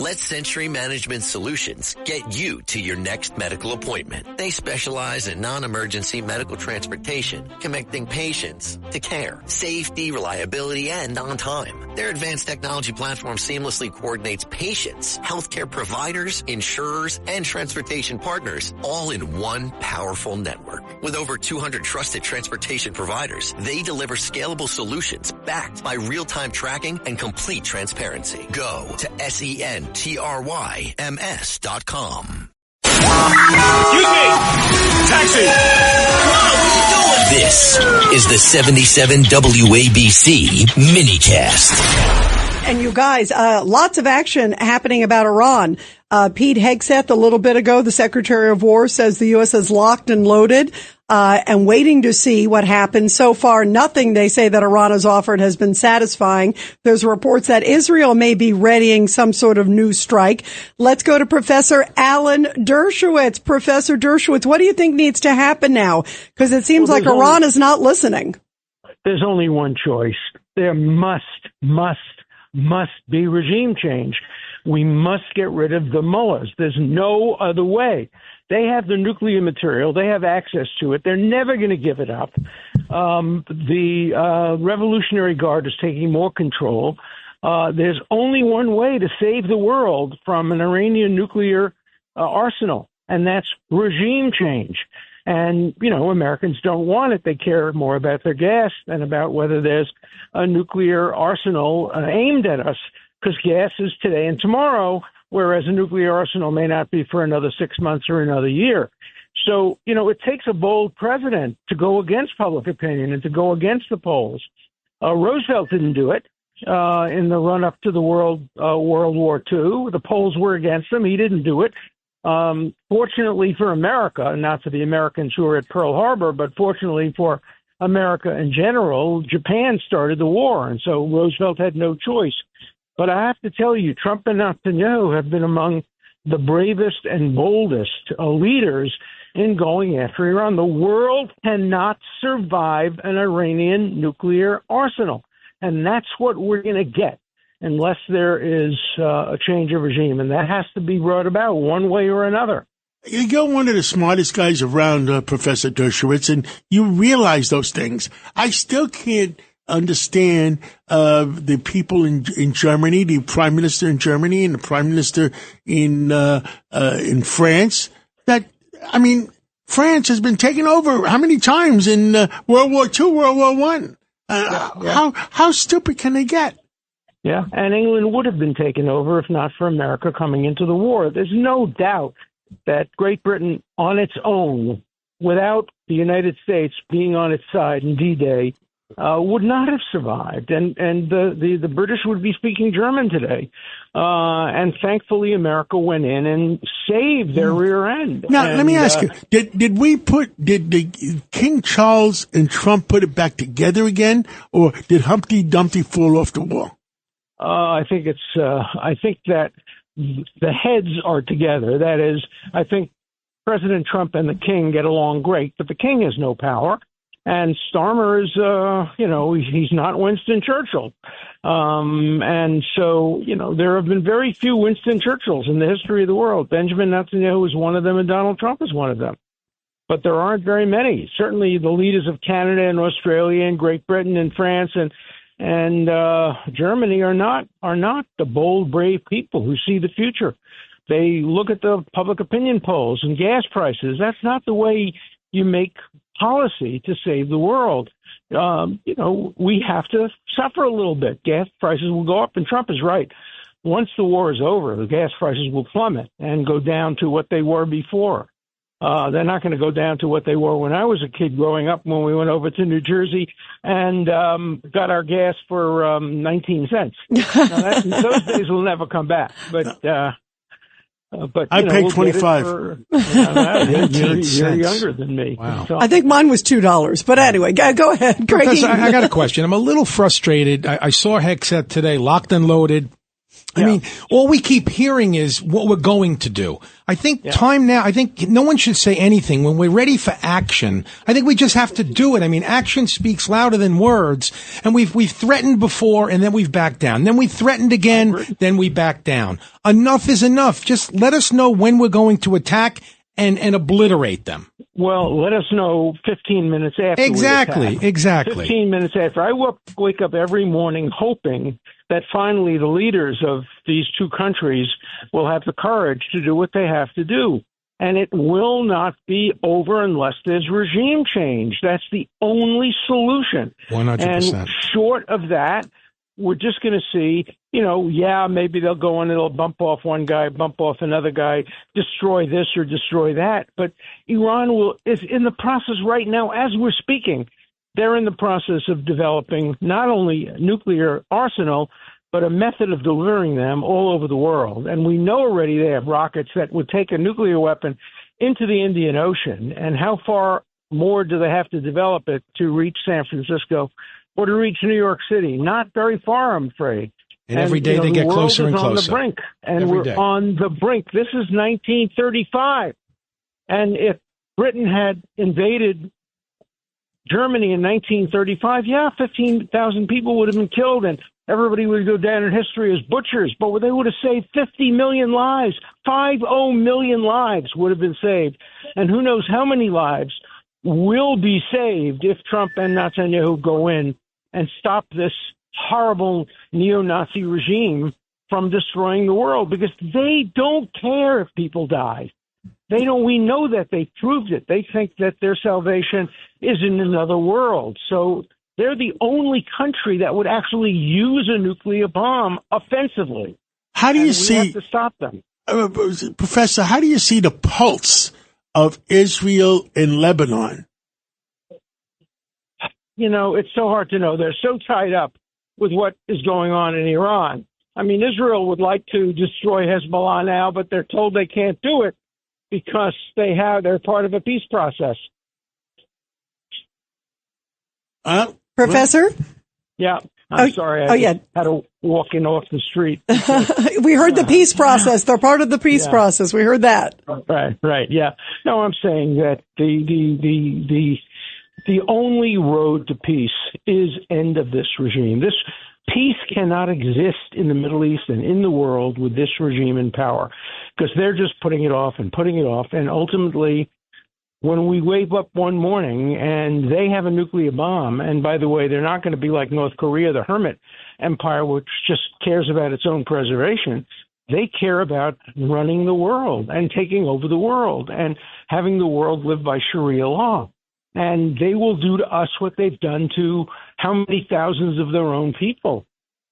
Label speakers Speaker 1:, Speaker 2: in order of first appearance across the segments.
Speaker 1: Let Century Management Solutions get you to your next medical appointment. They specialize in non-emergency medical transportation, connecting patients to care, safety, reliability, and on time. Their advanced technology platform seamlessly coordinates patients, healthcare providers, insurers, and transportation partners all in one powerful network. With over 200 trusted transportation providers, they deliver scalable solutions backed by real-time tracking and complete transparency. Go to SENTRYMS.com.
Speaker 2: Excuse me! Taxi! What are you doing?
Speaker 1: This is the 77 WABC minicast.
Speaker 3: And you guys, lots of action happening about Iran. Pete Hegseth, a little bit ago, the Secretary of War, says the U.S. is locked and loaded and waiting to see what happens. So far, nothing they say that Iran has offered has been satisfying. There's reports that Israel may be readying some sort of new strike. Let's go to Professor Alan Dershowitz. Professor Dershowitz, what do you think needs to happen now? Because it seems like Iran is not listening.
Speaker 4: There's only one choice. There must be regime change. We must get rid of the mullahs. There's no other way. They have the nuclear material. They have access to it. They're never going to give it up. The Revolutionary Guard is taking more control. There's only one way to save the world from an Iranian nuclear arsenal, and that's regime change. And, you know, Americans don't want it. They care more about their gas than about whether there's a nuclear arsenal aimed at us, because gas is today and tomorrow, whereas a nuclear arsenal may not be for another 6 months or another year. So, you know, it takes a bold president to go against public opinion and to go against the polls. Roosevelt didn't do it in the run-up to the World War II. The polls were against him. He didn't do it. Fortunately for America, not for the Americans who were at Pearl Harbor, but fortunately for America in general, Japan started the war, and so Roosevelt had no choice. But I have to tell you, Trump and Netanyahu have been among the bravest and boldest leaders in going after Iran. The world cannot survive an Iranian nuclear arsenal, and that's what we're going to get unless there is a change of regime, and that has to be brought about one way or another.
Speaker 5: You're one of the smartest guys around, Professor Dershowitz, and you realize those things. I still can't understand the people in Germany, the prime minister in Germany and the prime minister in France. That, I mean, France has been taken over how many times in World War II, World War I? How stupid can they get?
Speaker 4: Yeah, and England would have been taken over if not for America coming into the war. There's no doubt that Great Britain on its own, without the United States being on its side in D-Day, would not have survived. And the British would be speaking German today. And thankfully, America went in and saved their rear end.
Speaker 5: Now, let me ask you, did the King Charles and Trump put it back together again, or did Humpty Dumpty fall off the wall?
Speaker 4: I think that the heads are together. That is, I think President Trump and the King get along great, but the King has no power. And Starmer is, he's not Winston Churchill. And so, there have been very few Winston Churchills in the history of the world. Benjamin Netanyahu is one of them and Donald Trump is one of them. But there aren't very many. Certainly the leaders of Canada and Australia and Great Britain and France and Germany are not the bold, brave people who see the future. They look at the public opinion polls and gas prices. That's not the way you make policy to save the world. We have to suffer a little bit. Gas prices will go up, and Trump is right. Once the war is over, the gas prices will plummet and go down to what they were before. They're not going to go down to what they were when I was a kid growing up, when we went over to New Jersey and got our gas for 19 cents. Now, those days will never come back. But
Speaker 5: I paid 25.
Speaker 4: You're younger than me.
Speaker 6: Wow.
Speaker 3: I think mine was $2. But anyway, go ahead, Greg.
Speaker 6: Professor, I got a question. I'm a little frustrated. I saw Hegseth today, locked and loaded. I mean, all we keep hearing is what we're going to do. I think time now, I think no one should say anything. When we're ready for action, I think we just have to do it. I mean, action speaks louder than words. And we've threatened before and then we've backed down. Then we threatened again, then we back down. Enough is enough. Just let us know when we're going to attack and obliterate them.
Speaker 4: Well, let us know 15 minutes after.
Speaker 6: Exactly.
Speaker 4: 15 minutes after. I wake up every morning hoping that finally the leaders of these two countries will have the courage to do what they have to do. And it will not be over unless there's regime change. That's the only solution.
Speaker 6: 100%.
Speaker 4: And short of that, we're just going to see, maybe they'll go in, it'll bump off one guy, bump off another guy, destroy this or destroy that. But Iran is in the process right now, as we're speaking. They're in the process of developing not only a nuclear arsenal, but a method of delivering them all over the world. And we know already they have rockets that would take a nuclear weapon into the Indian Ocean. And how far more do they have to develop it to reach San Francisco or to reach New York City? Not very far, I'm afraid.
Speaker 6: And every day they get closer and closer.
Speaker 4: On the brink, and we're on the brink. This is 1935. And if Britain had invaded Germany in 1935, 15,000 people would have been killed, and everybody would go down in history as butchers. But they would have saved 50 million lives. 50 million lives would have been saved. And who knows how many lives will be saved if Trump and Netanyahu go in and stop this horrible neo-Nazi regime from destroying the world, because they don't care if people die. They don't. We know that. They proved it. They think that their salvation is in another world. So they're the only country that would actually use a nuclear bomb offensively.
Speaker 5: How do you
Speaker 4: see? We have to stop them,
Speaker 5: Professor? How do you see the pulse of Israel and Lebanon?
Speaker 4: It's so hard to know. They're so tied up with what is going on in Iran. I mean, Israel would like to destroy Hezbollah now, but they're told they can't do it because they're part of a peace process.
Speaker 3: Professor?
Speaker 4: Yeah. I'm sorry. I had to walk in off the street.
Speaker 3: We heard the peace process. They're part of the peace process. We heard that.
Speaker 4: Right. Yeah. No, I'm saying that the only road to peace is end of this regime. This peace cannot exist in the Middle East and in the world with this regime in power, because they're just putting it off and putting it off. And ultimately, when we wake up one morning and they have a nuclear bomb, and by the way, they're not going to be like North Korea, the hermit empire, which just cares about its own preservation. They care about running the world and taking over the world and having the world live by Sharia law. And they will do to us what they've done to how many thousands of their own people.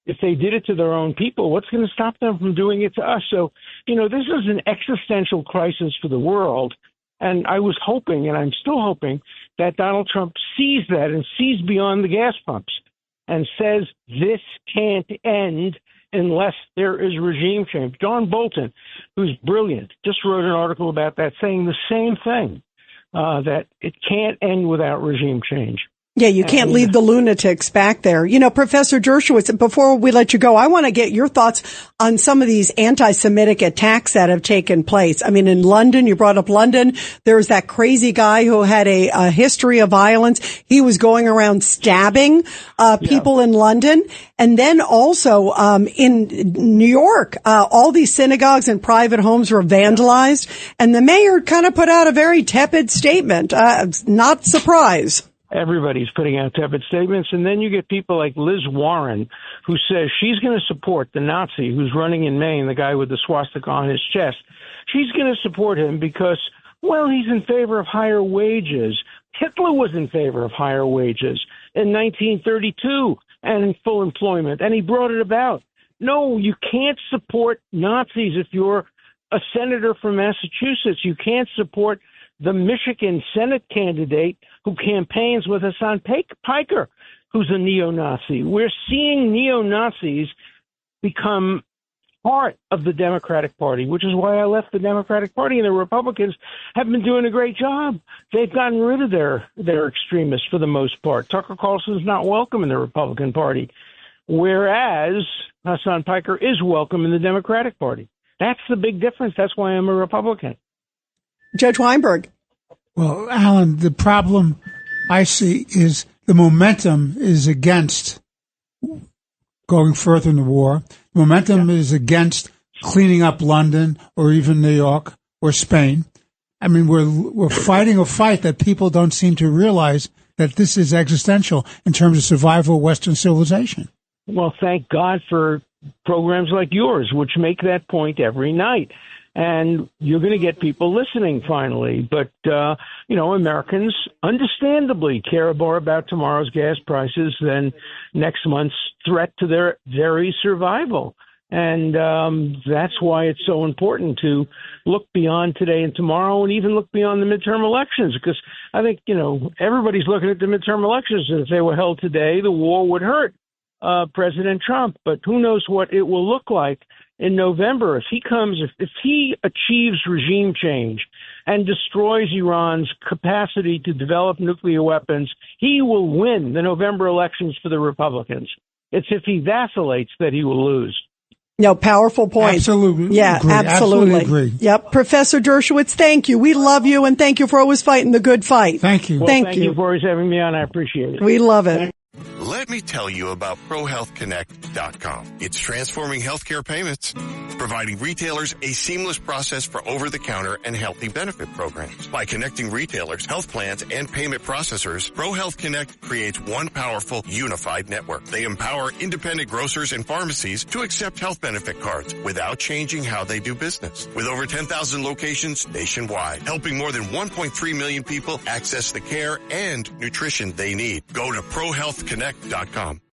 Speaker 4: If they did it to their own people, what's going to stop them from doing it to us? So, this is an existential crisis for the world. And I was hoping, and I'm still hoping, that Donald Trump sees that and sees beyond the gas pumps and says this can't end unless there is regime change. John Bolton, who's brilliant, just wrote an article about that saying the same thing. That it can't end without regime change.
Speaker 3: Yeah, you can't leave the lunatics back there. Professor Dershowitz, before we let you go, I want to get your thoughts on some of these anti-Semitic attacks that have taken place. I mean, in London, you brought up London. There's that crazy guy who had a history of violence. He was going around stabbing people in London. And then also in New York, all these synagogues and private homes were vandalized. And the mayor kind of put out a very tepid statement. Not surprised.
Speaker 4: Everybody's putting out tepid statements. And then you get people like Liz Warren, who says she's going to support the Nazi who's running in Maine, the guy with the swastika on his chest. She's going to support him because, he's in favor of higher wages. Hitler was in favor of higher wages in 1932 and in full employment, and he brought it about. No, you can't support Nazis if you're a senator from Massachusetts. You can't support the Michigan Senate candidate who campaigns with Hassan Piker, who's a neo-Nazi. We're seeing neo-Nazis become part of the Democratic Party, which is why I left the Democratic Party, and the Republicans have been doing a great job. They've gotten rid of their extremists for the most part. Tucker Carlson's not welcome in the Republican Party. whereas Hassan Piker is welcome in the Democratic Party. That's the big difference. That's why I'm a Republican.
Speaker 3: Judge Weinberg.
Speaker 7: Well, Alan, the problem I see is the momentum is against going further in the war. The momentum is against cleaning up London or even New York or Spain. I mean, we're fighting a fight that people don't seem to realize that this is existential in terms of survival of Western civilization. Well,
Speaker 4: thank God for programs like yours, which make that point every night. And you're going to get people listening finally. But, Americans understandably care more about tomorrow's gas prices than next month's threat to their very survival. And that's why it's so important to look beyond today and tomorrow and even look beyond the midterm elections, because I think, everybody's looking at the midterm elections, and if they were held today, the war would hurt President Trump. But who knows what it will look like in November if he achieves regime change and destroys Iran's capacity to develop nuclear weapons. He will win the November elections for the Republicans. It's if he vacillates that he will lose.
Speaker 3: No, powerful point.
Speaker 7: Absolutely.
Speaker 3: Yeah,
Speaker 7: agree.
Speaker 3: absolutely
Speaker 7: Agree.
Speaker 3: Yep. Professor Dershowitz, thank you. We love you, and thank you for always fighting the good fight.
Speaker 7: Thank you.
Speaker 4: Well, thank you for always having me on. I appreciate it.
Speaker 3: We love it.
Speaker 8: Let me tell you about ProHealthConnect.com. It's transforming healthcare payments, providing retailers a seamless process for over-the-counter and healthy benefit programs. By connecting retailers, health plans, and payment processors, ProHealth Connect creates one powerful, unified network. They empower independent grocers and pharmacies to accept health benefit cards without changing how they do business. With over 10,000 locations nationwide, helping more than 1.3 million people access the care and nutrition they need. Go to ProHealthConnect.com.